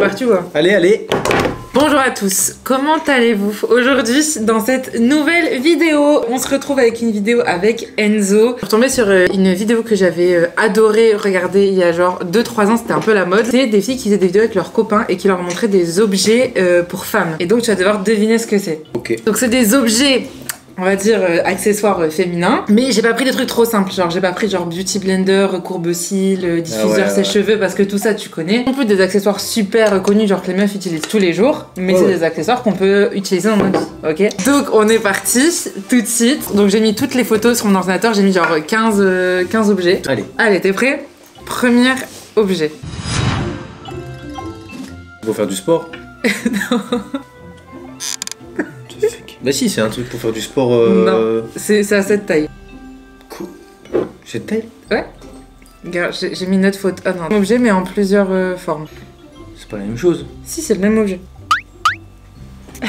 parti ou quoi? Allez, allez. Bonjour à tous, comment allez-vous? Aujourd'hui, dans cette nouvelle vidéo, on se retrouve avec une vidéo avec Enzo. Je suis retombée sur une vidéo que j'avais adoré regarder il y a genre 2-3 ans, c'était un peu la mode. C'est des filles qui faisaient des vidéos avec leurs copains et qui leur montraient des objets pour femmes. Et donc tu vas devoir deviner ce que c'est. Ok. Donc c'est des objets, on va dire accessoires féminins, mais j'ai pas pris des trucs trop simples, genre j'ai pas pris genre beauty blender, courbe-cils, diffuseur sèche-cheveux parce que tout ça tu connais. Non plus des accessoires super connus genre que les meufs utilisent tous les jours, mais c'est des accessoires qu'on peut utiliser dans notre vie, ok? Donc on est parti tout de suite. Donc j'ai mis toutes les photos sur mon ordinateur, j'ai mis genre 15 objets. Allez, t'es prêt? Premier objet. Pour faire du sport? Non. Bah si, c'est un truc pour faire du sport. Non, c'est à cette taille. Cool. Cette taille? Ouais. Regarde, j'ai mis notre photo. Ah non, un objet mais en plusieurs formes. C'est pas la même chose. Si, c'est le même objet.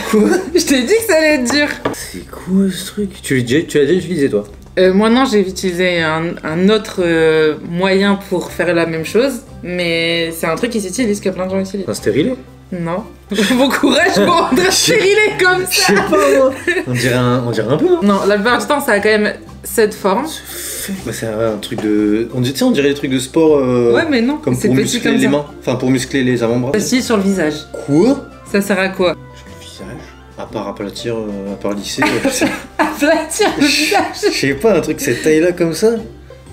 Quoi? Je t'ai dit que ça allait être dur. C'est quoi ce truc? Tu l'as déjà utilisé toi? Moi non, j'ai utilisé un autre moyen pour faire la même chose, mais c'est un truc qui s'utilise, que plein de gens utilisent. Un stérilet? Non. Bon courage pour rendre un stérilet comme ça. Je sais pas moi. On dirait un peu. Hein. Non, la plupart du temps ça a quand même cette forme. Bah, c'est un truc de... On dirait des trucs de sport ouais mais non, comme pour muscler les mains. Enfin pour muscler les avant-bras. Aussi sur le visage. Quoi? Ça sert à quoi? Sur le visage? À part aplatir, à part lisser. Aplatir le visage? Je sais pas, un truc cette taille là comme ça?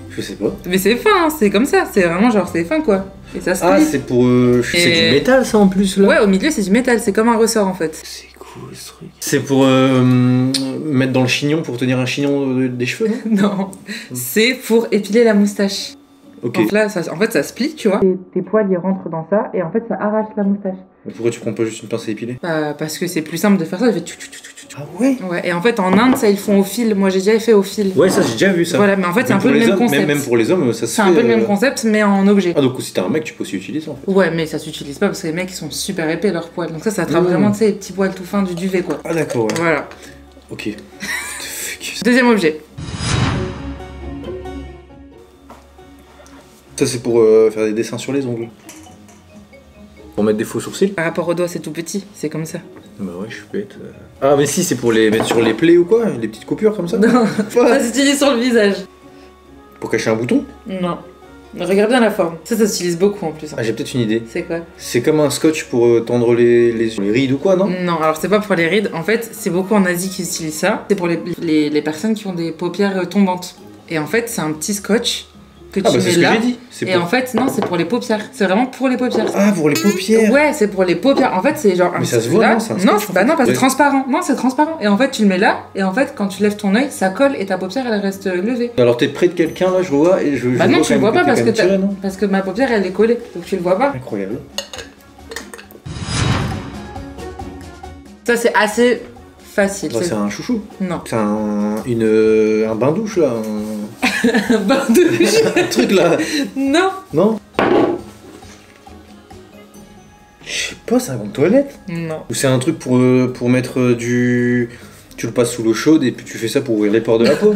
Je sais pas. Mais c'est fin, hein, c'est comme ça, c'est vraiment genre c'est fin quoi. Et ça se plie. Ah c'est pour... C'est du métal ça en plus là? Ouais, au milieu c'est du métal, c'est comme un ressort en fait. C'est cool ce truc. C'est pour mettre dans le chignon, pour tenir un chignon des cheveux? Non, c'est pour épiler la moustache. Ok. Donc là, en fait ça se plie, tu vois. Et tes poils ils rentrent dans ça et en fait ça arrache la moustache. Mais pourquoi tu prends pas juste une pince à épiler? Bah parce que c'est plus simple de faire ça, Ah ouais? Ouais, et en fait en Inde ça ils font au fil, moi j'ai déjà fait au fil. Ouais ça j'ai déjà vu ça. Voilà, mais en fait c'est un peu le même concept. Même pour les hommes ça se fait... C'est un peu le même concept mais en objet. Ah donc si t'es un mec tu peux aussi utiliser en fait. Ouais mais ça s'utilise pas parce que les mecs ils sont super épais leurs poils. Donc ça attrape vraiment tu sais les petits poils tout fins du duvet quoi. Ah d'accord ouais. Voilà. Ok. Deuxième objet. Ça c'est pour faire des dessins sur les ongles. Pour mettre des faux sourcils? Par rapport aux doigts c'est tout petit, c'est comme ça. Bah ouais je suis bête. Ah mais si c'est pour les mettre sur les plaies ou quoi? Les petites coupures comme ça? Non, ça s'utilise sur le visage. Pour cacher un bouton? Non. Regarde bien la forme. Ça s'utilise beaucoup en plus. Ah j'ai peut-être une idée. C'est quoi? C'est comme un scotch pour tendre les rides ou quoi non? Non, alors c'est pas pour les rides. En fait, c'est beaucoup en Asie qui utilisent ça. C'est pour les personnes qui ont des paupières tombantes. Et en fait, c'est un petit scotch que tu mets là. Et en fait, non, c'est pour les paupières. C'est vraiment pour les paupières. Ah, pour les paupières. Ouais, c'est pour les paupières. En fait, c'est genre un mais petit ça se voit, là. non? C'est un Non, scotch, bah non, parce que c'est transparent. Non, c'est transparent. Et en fait, tu le mets là. Et en fait, quand tu lèves ton œil, ça colle et ta paupière, elle reste levée. Alors t'es près de quelqu'un là, je vois et je. Bah non, tu le vois pas tiré, parce que ma paupière, elle est collée. Donc tu le vois pas. Incroyable. Ça, c'est assez facile. Bah, c'est un chouchou. Non. C'est un bain-douche là. Un bain douche. Un truc là. Non. Non. Je sais pas, c'est un gant de toilette. Non. Ou c'est un truc pour mettre du... Tu le passes sous l'eau chaude et puis tu fais ça pour ouvrir les pores de la peau.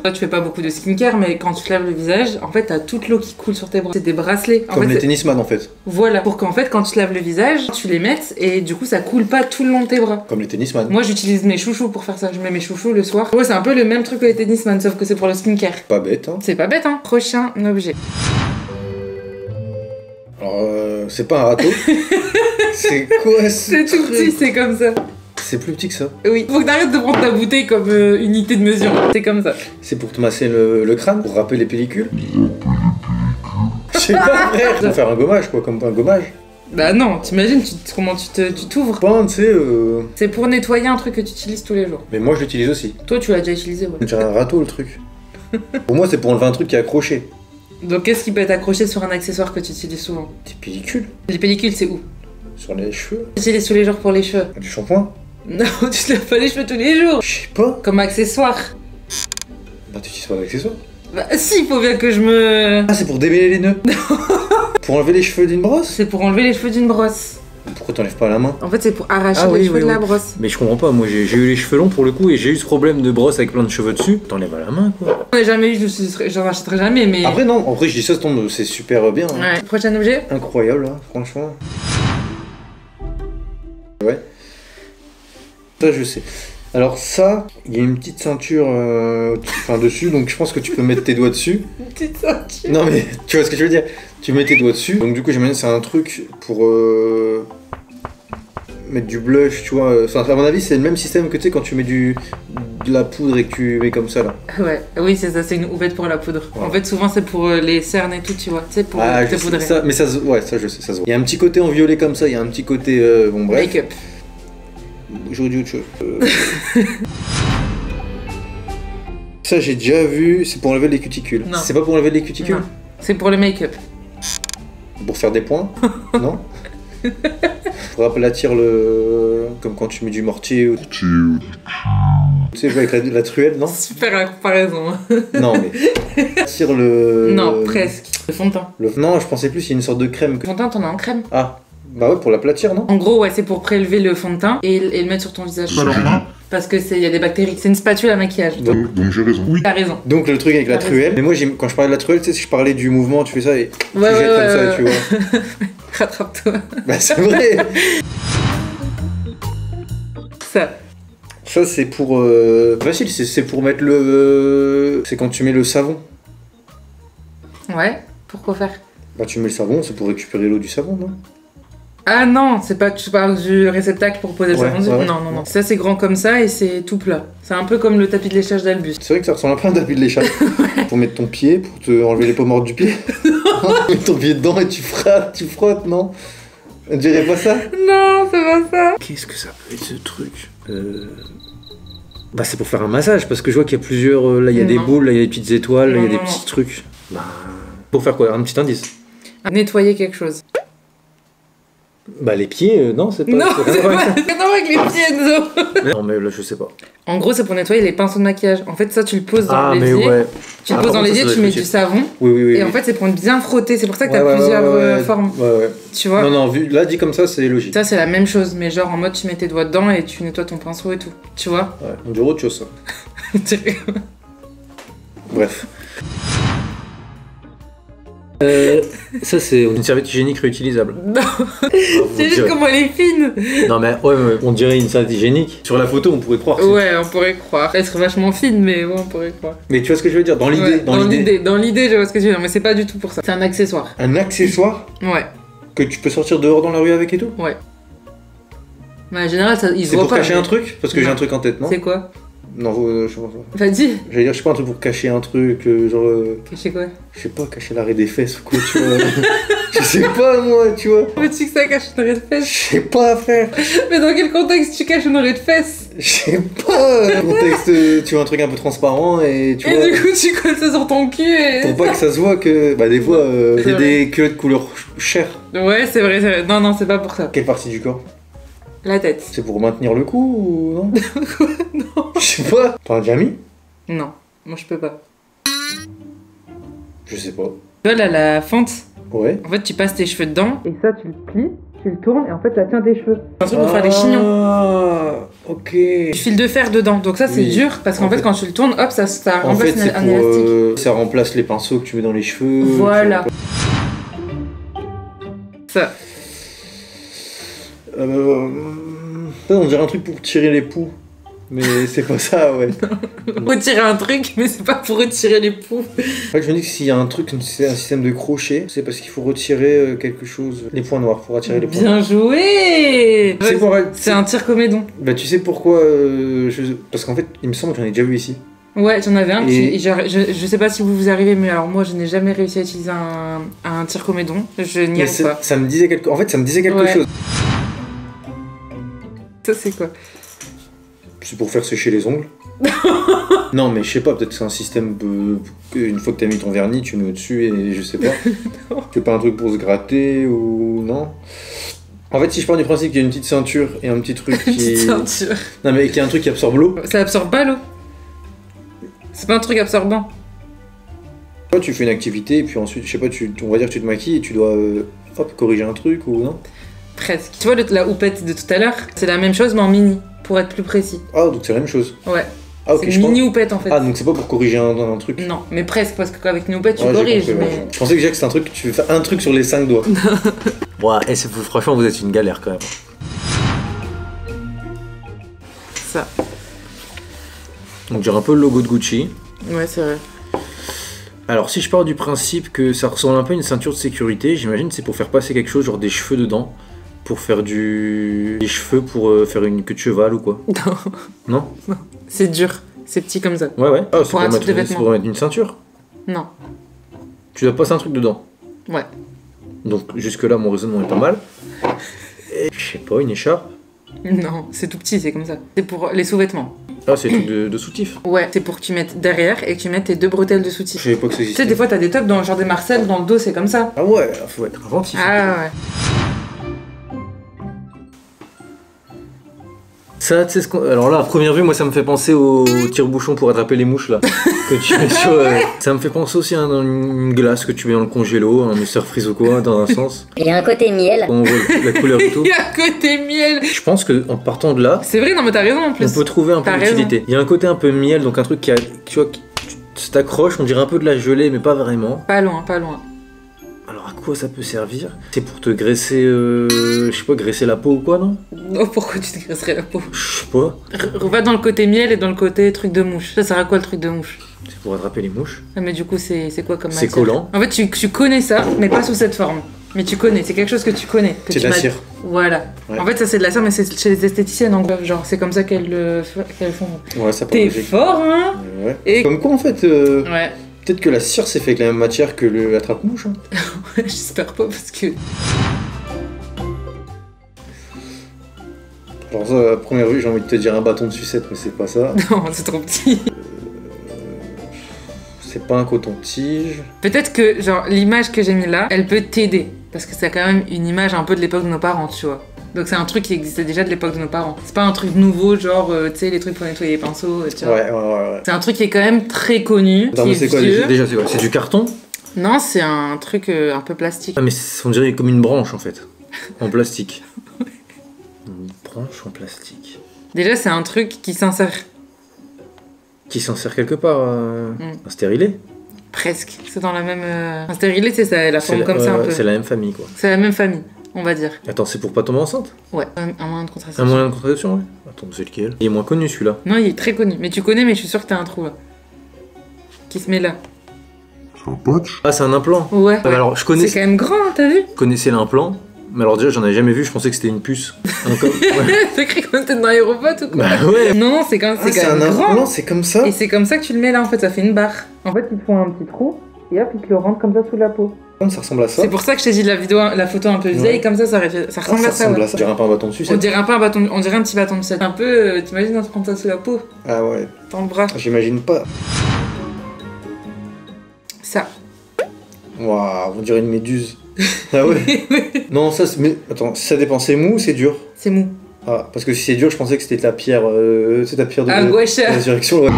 Toi, tu fais pas beaucoup de skincare, mais quand tu te laves le visage, en fait, t'as toute l'eau qui coule sur tes bras. C'est des bracelets. Comme les tennisman en fait. Voilà. Pour qu'en fait, quand tu te laves le visage, tu les mettes et du coup, ça coule pas tout le long de tes bras. Comme les tennisman. Moi, j'utilise mes chouchous pour faire ça. Je mets mes chouchous le soir. Ouais, c'est un peu le même truc que les tennisman, sauf que c'est pour le skincare. Pas bête, hein. C'est pas bête, hein. Prochain objet. Alors, c'est pas un râteau. C'est quoi ce C'est tout truc? petit, c'est comme ça. C'est plus petit que ça. Oui. Faut que t'arrêtes de prendre ta bouteille comme unité de mesure. C'est comme ça. C'est pour te masser le crâne, pour râper les pellicules. Je sais pas, frère. Pour faire un gommage, quoi, comme un gommage. Bah non, t'imagines comment tu t'ouvres. Pas, tu sais. C'est pour nettoyer un truc que tu utilises tous les jours. Mais moi, je l'utilise aussi. Toi, tu l'as déjà utilisé, ouais. C'est un râteau, le truc. Pour moi, c'est pour enlever un truc qui est accroché. Donc, qu'est-ce qui peut être accroché sur un accessoire que tu utilises souvent? Des pellicules. Les pellicules, c'est où? Sur les cheveux. Tu utilises tous les jours pour les cheveux? Du shampoing. Non, tu te laves pas les cheveux tous les jours. Je sais pas. Comme accessoire. Bah, tu utilises pas d'accessoires. Bah si, il faut bien que je me... Ah, c'est pour démêler les nœuds. Pour enlever les cheveux d'une brosse. C'est pour enlever les cheveux d'une brosse. Pourquoi t'enlèves pas la main? En fait, c'est pour arracher les cheveux de la brosse. Mais je comprends pas, moi j'ai eu les cheveux longs pour le coup et j'ai eu ce problème de brosse avec plein de cheveux dessus. T'enlèves à la main quoi. J'en ai jamais eu, j'en achèterai jamais, mais... Après non, après je dis ça, c'est super bien. Hein. Ouais. Prochain objet? Incroyable, hein, franchement. Ça, je sais. Alors ça, il y a une petite ceinture dessus, donc je pense que tu peux mettre tes doigts dessus. Une petite ceinture. Non mais, tu vois ce que je veux dire? Tu mets tes doigts dessus, donc du coup j'imagine c'est un truc pour mettre du blush, tu vois. Enfin, à mon avis, c'est le même système que tu sais quand tu mets de la poudre et que tu mets comme ça là. Ouais, oui, c'est ça, c'est une houppette pour la poudre. Ouais. En fait, souvent c'est pour les cernes et tout, tu vois. C'est pour te poudrer. Ça, mais ça, ouais, ça je sais, ça se voit. Il y a un petit côté en violet comme ça, il y a un petit côté, bon bref. Make-up. J'aurais dit autre chose. Ça j'ai déjà vu, c'est pour enlever les cuticules. Non. C'est pas pour enlever les cuticules? Non. C'est pour le make-up. Pour faire des points? Non? Pour aplatir le... Comme quand tu mets du mortier ou... Tu sais, avec la truelle, non? Super la comparaison. Non, mais... Aplatir le... Non, presque. Le fond de teint. Non, je pensais plus, il y a une sorte de crème. Le fond de teint, t'en as en crème. Ah, bah ouais, pour l'aplatir, non? En gros, ouais, c'est pour prélever le fond de teint et le mettre sur ton visage. Parce que il y a des bactéries. C'est une spatule à maquillage. Donc j'ai raison. Oui, t'as raison. Donc le truc avec la truelle. Mais moi, quand je parlais de la truelle, tu sais, je parlais du mouvement, tu fais ça et tu jettes comme ça, tu vois. Rattrape-toi. Bah c'est vrai. Ça c'est pour... Facile, c'est pour mettre le... C'est quand tu mets le savon. Ouais, pourquoi faire? Bah tu mets le savon, c'est pour récupérer l'eau du savon, non? Ah non, c'est pas, tu parles du réceptacle pour poser le savon dessus? Ouais. Non. Ça c'est grand comme ça et c'est tout plat. C'est un peu comme le tapis de léchage d'Albus. C'est vrai que ça ressemble un peu à un tapis de léchage. Pour mettre ton pied, pour te enlever les peaux mortes du pied. Mets ton pied dedans et tu frottes, non? On dirait pas ça? Non, c'est pas ça. Qu'est-ce que ça peut être ce truc? Bah c'est pour faire un massage, parce que je vois qu'il y a plusieurs... là il y a des boules, là il y a des petites étoiles, là il y a des petits trucs. Bah... Pour faire quoi? Un petit indice? Nettoyer quelque chose. Bah les pieds, non, c'est pas... Non, c'est pas avec les pieds, Enzo. Non mais là je sais pas. En gros c'est pour nettoyer les pinceaux de maquillage. En fait ça tu le poses dans l'évier. Ouais. Tu le poses dans l'évier, tu mets du savon. Oui. Et en fait c'est pour bien frotter, c'est pour ça que t'as plusieurs formes. Ouais. Tu vois? Non, là dit comme ça c'est logique. Ça c'est la même chose, mais genre en mode tu mets tes doigts dedans et tu nettoies ton pinceau et tout. Tu vois? Ouais, on dirait autre chose ça. Bref. Ça c'est une serviette hygiénique réutilisable. Non, c'est juste comment elle est fine. Non mais ouais, on dirait une serviette hygiénique. Sur la photo on pourrait croire. Ouais, on pourrait croire. Elle serait vachement fine, mais ouais, on pourrait croire. Mais tu vois ce que je veux dire? Dans l'idée. Ouais, dans l'idée, je vois ce que tu veux dire, mais c'est pas du tout pour ça. C'est un accessoire. Un accessoire? Ouais. Que tu peux sortir dehors dans la rue avec et tout? Ouais. Mais en général, ça, ils se c'est voient pour pas. Cacher un truc? Parce que j'ai un truc en tête, non? C'est quoi? Non, je sais pas. Vas-y. J'allais dire, je sais pas, un truc pour cacher un truc, genre... Cacher quoi? Je sais pas, cacher l'arrêt des fesses ou quoi, tu vois. Je sais pas, moi, tu vois. Veux-tu que ça cache une arrêt de fesses? Je sais pas, frère. Mais dans quel contexte tu caches une arrêt de fesses? Je sais pas. Contexte, tu vois un truc un peu transparent et tu vois... Et du coup, tu colles ça sur ton cul et... Pour pas que ça se voit que... Bah, des fois, il y a des culottes couleur chair. Ouais, c'est vrai. Non, c'est pas pour ça. Quelle partie du corps? La tête. C'est pour maintenir le coup ou non? Non. Je sais pas. T'en as déjà mis? Non, moi je peux pas. Je sais pas. Tu vois là, la fente? Ouais. En fait, tu passes tes cheveux dedans et ça, tu le plies, tu le tournes et en fait, ça tient tes cheveux. C'est un truc pour faire des chignons. Ah, ok. Du fil de fer dedans, donc ça c'est dur parce qu'en fait, quand tu le tournes, hop, ça remplace un élastique. Ça remplace les pinceaux que tu mets dans les cheveux. Voilà. Ça. On dirait un truc pour tirer les poux. Mais c'est pas ça, ouais. Retirer un truc, mais c'est pas pour retirer les poux. En fait, je me dis que s'il y a un truc, c'est un système de crochet, c'est parce qu'il faut retirer quelque chose. Les points noirs, faut retirer les points noirs. Bien joué. C'est un tir-comédon. Bah tu sais pourquoi parce qu'en fait, il me semble que j'en ai déjà vu ici. Ouais, j'en avais un qui... Je sais pas si vous arrivez, mais alors moi, je n'ai jamais réussi à utiliser un tir-comédon. Je n'y arrive pas. Ça me disait quelque... En fait, ça me disait quelque chose. Ça, c'est quoi? C'est pour faire sécher les ongles. Non, mais je sais pas, peut-être que c'est un système une fois que t'as mis ton vernis, tu mets au-dessus et je sais pas. C'est pas un truc pour se gratter ou... Non. En fait, si je pars du principe qu'il y a une petite ceinture et un petit truc qui... Une petite ceinture. Non, mais qu'il y a un truc qui absorbe l'eau. Ça absorbe pas l'eau. C'est pas un truc absorbant. Toi, tu fais une activité et puis ensuite, je sais pas, on va dire que tu te maquilles et tu dois corriger un truc ou non? Presque. Tu vois la houppette de tout à l'heure? C'est la même chose mais en mini, pour être plus précis. Ah, donc c'est la même chose? Ouais. Ah, ok, c'est une mini houppette en fait. Ah, donc c'est pas pour corriger un truc? Non, mais presque, parce qu'avec une houppette tu corriges. Compris, mais... Je pensais déjà que c'était un truc que tu fais un truc sur les 5 doigts. Ouais, franchement, vous êtes une galère quand même. ça. On dirait un peu le logo de Gucci. Ouais, c'est vrai. Alors si je pars du principe que ça ressemble un peu à une ceinture de sécurité, j'imagine que c'est pour faire passer quelque chose, genre des cheveux dedans. Pour faire des cheveux pour faire une queue de cheval ou quoi. Non. Non. Non. C'est dur. C'est petit comme ça. Ouais. Ah, c'est pour un type de vêtement. pour mettre une ceinture. Non. Tu dois passer un truc dedans. Ouais. Donc jusque là mon raisonnement est pas mal. Et, je sais pas, une écharpe. Non, c'est tout petit, c'est comme ça. C'est pour les sous-vêtements. Ah, c'est le truc de soutif. Ouais, c'est pour que tu mettes derrière et que tu mettes tes 2 bretelles de soutif. Je savais pas que ça Tu existait. sais, des fois t'as des tops dans genre des Marcel, dans le dos, c'est comme ça. Ah ouais, faut être inventif. Ah ouais. Ça, tu sais ce qu'on... Alors là, à première vue, moi, ça me fait penser au tire-bouchon pour attraper les mouches, là. Que tu mets sur... Ça me fait penser aussi à une glace que tu mets dans le congélo, un Mr Freeze ou quoi, dans un sens. Il y a un côté miel. On voit la couleur et tout. Il y a un côté miel. Je pense qu'en partant de là, C'est vrai, non mais t'as raison en plus. on peut trouver un peu T'as d'utilité. Il y a un côté un peu miel, donc un truc qui a... Tu vois, tu t'accroches, on dirait un peu de la gelée, mais pas vraiment. Pas loin, pas loin. Alors à quoi ça peut servir? C'est pour te graisser, je sais pas, graisser la peau ou quoi, non? Oh, pourquoi tu te graisserais la peau? Je sais pas. Va dans le côté miel et dans le côté truc de mouche. Ça sert à quoi le truc de mouche? C'est pour attraper les mouches. Ah, mais du coup, c'est quoi comme C'est matière? collant. En fait, tu connais ça, mais pas sous cette forme. Mais tu connais, c'est quelque chose que tu connais. que C'est tu de la m'as- cire. Voilà. Ouais. En fait, ça c'est de la cire, mais c'est chez les esthéticiennes en gros. Genre, c'est comme ça qu'elles font. Ouais, ça peut T'es logique. fort, hein? Ouais. Et- Comme quoi, en fait, Ouais. peut-être que la cire c'est fait avec la même matière que le attrape-mouche. Hein. J'espère pas parce que. Alors ça, à première vue, j'ai envie de te dire un bâton de sucette, mais c'est pas ça. Non, c'est trop petit. C'est pas un coton-tige. Peut-être que, genre, l'image que j'ai mis là, elle peut t'aider. Parce que c'est quand même une image un peu de l'époque de nos parents, tu vois. Donc c'est un truc qui existait déjà de l'époque de nos parents. C'est pas un truc nouveau, genre, tu sais, les trucs pour nettoyer les pinceaux, tu vois. Ouais. C'est un truc qui est quand même très connu, Attends, qui mais est c'est quoi vieux. déjà, c'est quoi? C'est du carton? Non, c'est un truc un peu plastique. Ah, mais on dirait comme une branche en fait. En plastique. Une branche en plastique. Déjà, c'est un truc qui s'insère. Qui s'en sert quelque part. Un stérilet? Presque. C'est dans la même. Un stérilet, c'est ça, la forme comme ça un peu. C'est la même famille quoi. C'est la même famille, on va dire. Attends, c'est pour pas tomber enceinte? Ouais, un moyen de contraception. Un moyen de contraception, ouais. Attends, c'est lequel? Il est moins connu celui-là. Non, il est très connu. Mais tu connais, mais je suis sûre que t'as un trou là. Qui se met là. Ah, c'est un implant? Ouais. Ah, alors, je connais. C'est quand même grand, hein, t'as vu? Je connaissais l'implant, mais alors déjà j'en avais jamais vu, je pensais que c'était une puce. Encore- ouais. T'as cru qu'on était dans Aéroport ou quoi? Bah ouais. Non, c'est quand même grand. c'est comme ça. Et c'est comme ça que tu le mets là, en fait, ça fait une barre. En fait, ils te font un petit trou, et hop, ils te le rentrent comme ça sous la peau. Ça ressemble à ça. C'est pour ça que je t'ai dit la photo un peu vieille, Ouais. comme ça ressemble à ça. Ça ressemble Ouais. à ça. On dirait un peu un bâton de On sucette. dirait un peu un bâton, on dirait un petit bâton de sucette. Un peu, t'imagines on te prend ça sous la peau, Ah ouais, dans le bras. j'imagine pas. Ça. Waouh, on dirait une méduse. Ah ouais. Non, ça, mais attends, ça dépend, c'est mou ou c'est dur? C'est mou. Ah, parce que si c'est dur, je pensais que c'était de la pierre, c'est la pierre de Ah, gouache. résurrection. Ouais.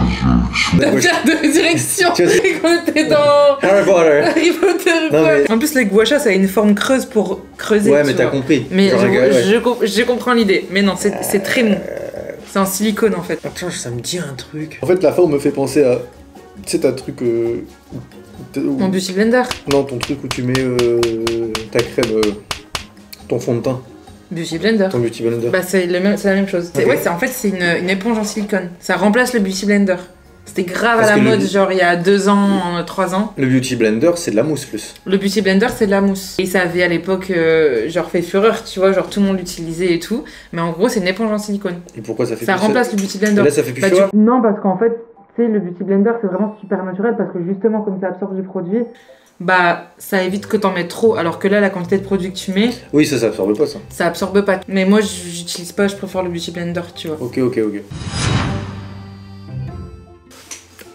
La gouache. pierre de direction. Tu vois, Quand t'es dans Harry Potter. Harry Potter ou Non, quoi. mais- En plus, les guachas, ça a une forme creuse pour creuser. Ouais, tu mais t'as vois. compris. Mais Genre, ouais. je comprends l'idée. Mais non, c'est très mou. C'est en silicone en fait. Attends, ça me dit un truc. En fait, la forme me fait penser à. Tu sais, t'as un truc. Mon beauty blender. Non, ton truc où tu mets ta crème, ton fond de teint, Beauty blender. ton beauty blender. Bah, c'est la même chose. Ok. Ouais, en fait, c'est une éponge en silicone. Ça remplace le beauty blender. C'était grave Parce à que la le- mode, genre il y a 2 ans, 3 ans. Le beauty blender, c'est de la mousse plus. Le beauty blender, c'est de la mousse. Et ça avait à l'époque, genre fait fureur, tu vois, genre tout le monde l'utilisait et tout. Mais en gros, c'est une éponge en silicone. Et pourquoi ça fait Ça plus remplace le beauty Et blender. là, ça fait plus Bah, fureur. Non, parce qu'en fait, tu sais, le beauty blender, c'est vraiment super naturel parce que justement, comme ça absorbe du produit, bah, ça évite que t'en mettes trop. Alors que là, la quantité de produit que tu mets, Oui, ça absorbe pas ça. ça absorbe pas. Mais moi, j'utilise pas, je préfère le beauty blender, tu vois. Ok.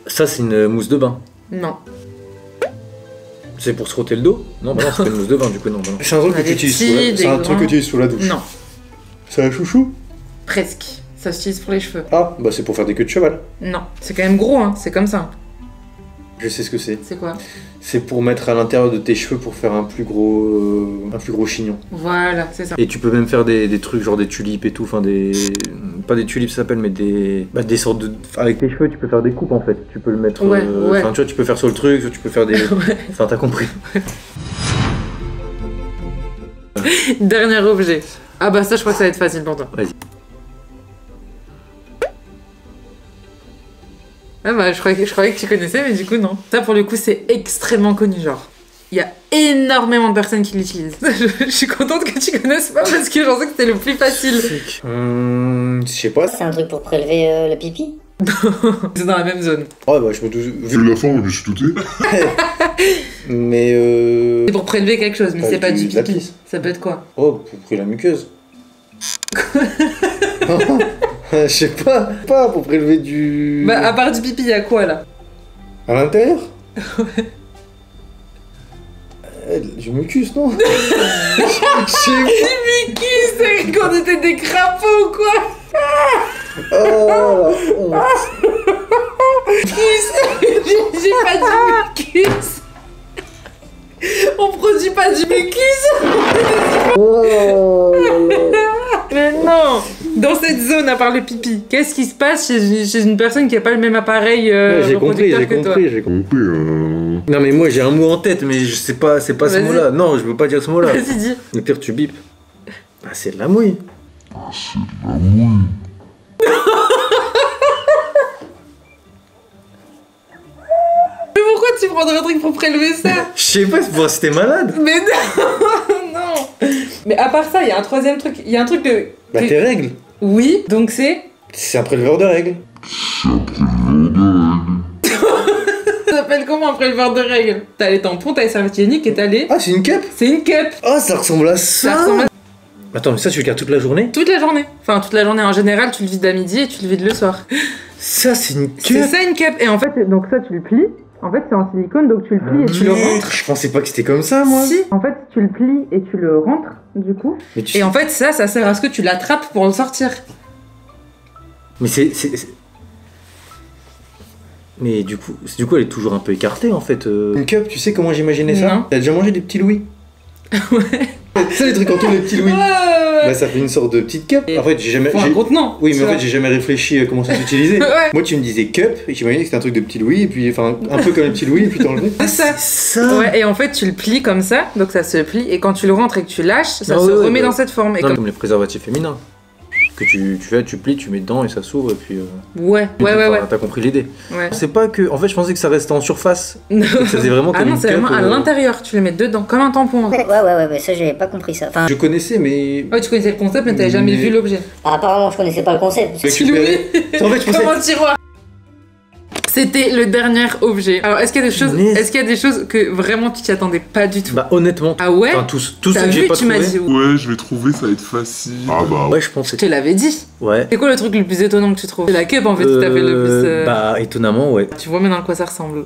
Ça, c'est une mousse de bain. Non. C'est pour se frotter le dos? Non, bah non, c'est pas une mousse de bain du coup, non. Bah non. C'est un truc On a des petits, des grands. que tu utilises sous la douche. Non. C'est un chouchou? Presque. Ça s'utilise pour les cheveux. Ah, bah c'est pour faire des queues de cheval. Non. C'est quand même gros, hein. C'est comme ça. Je sais ce que c'est. C'est quoi? C'est pour mettre à l'intérieur de tes cheveux pour faire un plus gros chignon. Voilà, c'est ça. Et tu peux même faire des trucs genre des tulipes et tout, enfin des... Pas des tulipes ça s'appelle, mais des sortes de... Avec tes cheveux tu peux faire des coupes en fait, tu peux le mettre... Ouais. Enfin tu vois, tu peux faire sur le truc, tu peux faire des... Ouais. Enfin t'as compris. Dernier objet. Ah bah ça, je crois que ça va être facile pour toi. Vas-y. Ah bah je croyais que tu connaissais, mais du coup non. Ça pour le coup c'est extrêmement connu, genre. Il y a énormément de personnes qui l'utilisent. Je suis contente que tu connaisses pas parce que j'en sais que c'était le plus facile. Je sais pas. C'est un truc pour prélever le pipi? C'est dans la même zone. Ouais bah je me doute. Vu la forme, je me suis douté. Mais C'est pour prélever quelque chose, mais c'est pas du de la pipi. pisse. Ça peut être quoi? Oh, pour prélever la muqueuse. Je sais pas. Pas pour prélever du... Bah à part du pipi, il y a quoi là? À l'intérieur. Du mucus, non? Je sais Mucus, c'est qu'on était des crapauds ou quoi? pas. Oh, la honte. J'ai pas dit mucus. On produit pas du mucus. Oh là là. Mais non. Dans cette zone, à part le pipi, qu'est-ce qui se passe chez une personne qui a pas le même appareil J'ai compris, reproducteur que toi? j'ai compris. Non mais moi j'ai un mot en tête, mais je sais pas, c'est pas ce Vas-y. mot-là. Non, je veux pas dire ce mot-là. Vas-y, dis. Le pire, tu bipes. Bah c'est de la mouille. Mais pourquoi tu prendrais un truc pour prélever ça? Je sais pas, c'est pour voir si t'es malade. Mais non, non. Mais à part ça, il y a un troisième truc. Il y a un truc de... Bah tes règles. Oui, donc c'est... C'est un préleveur de règles. Ça s'appelle comment un préleveur de règles? T'as les tampons, t'as les serviettes hygiéniques et t'as les... Ah c'est une cup. C'est une cup. Oh ça ressemble à ça. Ça ressemble à... Attends mais ça tu le gardes toute la journée? Toute la journée. Enfin, toute la journée. En général, tu le vides à midi et tu le vides le soir. Ça c'est une C'est cup. ça une cup. Et en fait, donc ça, tu le plies. En fait, c'est en silicone, donc tu le plies et tu le rentres. Je pensais pas que c'était comme ça moi. Si. En fait, tu le plies et tu le rentres, du coup. Mais tu Et en fait, ça sert à ce que tu l'attrapes pour le sortir. Mais Mais du coup, elle est toujours un peu écartée en fait. Une cup, tu sais comment j'imaginais ça? Non. T'as déjà mangé des petits louis? Ouais. Tu sais les trucs en tout les petits louis? Ouais. Bah ça fait une sorte de petite cup. En fait j'ai jamais... Faut un contenant. Oui mais tu en vois. fait j'ai jamais réfléchi à comment ça s'utilisait. Ouais. Moi tu me disais cup et j'imaginais que c'était un truc de petit louis et puis enfin un peu comme les petits louis et puis t'enlevais. C'est ça. Ça. Ouais, et en fait, tu le plies comme ça, donc ça se plie, et quand tu le rentres et que tu lâches, ça Ah se ouais, remet bah. dans cette forme. Et Non, comme... comme les préservatifs féminins. Que tu fais, tu plies, tu mets dedans et ça s'ouvre et puis... Ouais. T'as compris l'idée. Ouais. C'est pas que... En fait je pensais que ça restait en surface. Non. Et que ça faisait vraiment Ah comme non, une c'est cup, vraiment à l'intérieur, tu le mets dedans, comme un tampon. Ouais, ça j'avais pas compris ça. Enfin, Je connaissais mais... Ouais, tu connaissais le concept, mais t'avais jamais Mais- vu l'objet. apparemment je connaissais pas le concept. Tu l'oublies. En fait je pensais... Comme un tiroir. C'était le dernier objet. Alors, est-ce qu'il y a des choses que vraiment tu t'y attendais pas du tout? Bah honnêtement... Ah ouais? Enfin tous ceux T'as que j'ai vu, pas tu m'as trouvé... dit. Ouais, je vais trouver, ça va être facile. Ah bah Ouais je pensais... Je te l'avais dit. Ouais. C'est quoi le truc le plus étonnant que tu trouves? C'est la cup en fait, tout à fait le plus. Bah étonnamment ouais. Tu vois maintenant à quoi ça ressemble.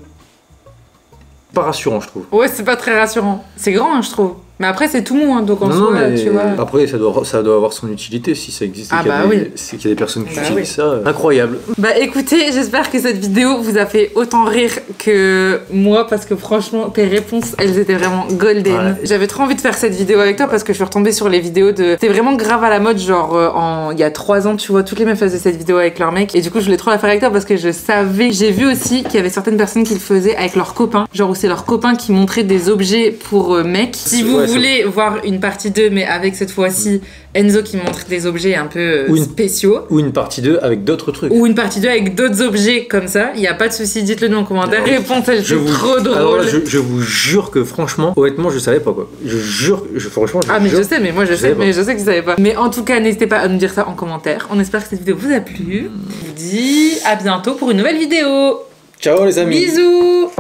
Pas rassurant je trouve. Ouais, c'est pas très rassurant. C'est grand, hein, je trouve. Mais après, c'est tout mou, hein, donc en soi, mais tu vois. après ça doit avoir son utilité si ça existe. Ah qu'il y a bah des- oui. C'est qu'il y a des personnes qui Bah utilisent oui. ça. Incroyable. Bah écoutez, j'espère que cette vidéo vous a fait autant rire que moi, parce que franchement, tes réponses, elles étaient vraiment golden. Ouais. J'avais trop envie de faire cette vidéo avec toi parce que je suis retombée sur les vidéos de... C'était vraiment grave à la mode, genre il y a 3 ans, tu vois, toutes les meufs faisaient cette vidéo avec leurs mecs. Et du coup, je voulais trop la faire avec toi parce que je savais... J'ai vu aussi qu'il y avait certaines personnes qui le faisaient avec leurs copains. Genre où c'est leurs copains qui montraient des objets pour mecs. Si vous Ouais, ça- voulez voir une partie 2, mais avec cette fois-ci Enzo qui montre des objets un peu Ou une- spéciaux, Ou une partie 2 avec d'autres trucs. ou une partie 2 avec d'autres objets comme ça, il y a pas de souci, dites-le nous en commentaire. Alors, Réponse, elle Je c'est vous... trop drôle. Alors là, je vous jure que franchement, honnêtement, je savais pas quoi. Je jure, franchement, Ah mais jure. je sais, mais moi je sais, savais pas. mais je sais que vous savez pas. Mais en tout cas, n'hésitez pas à nous dire ça en commentaire. On espère que cette vidéo vous a plu. Je vous dis à bientôt pour une nouvelle vidéo. Ciao les amis. Bisous.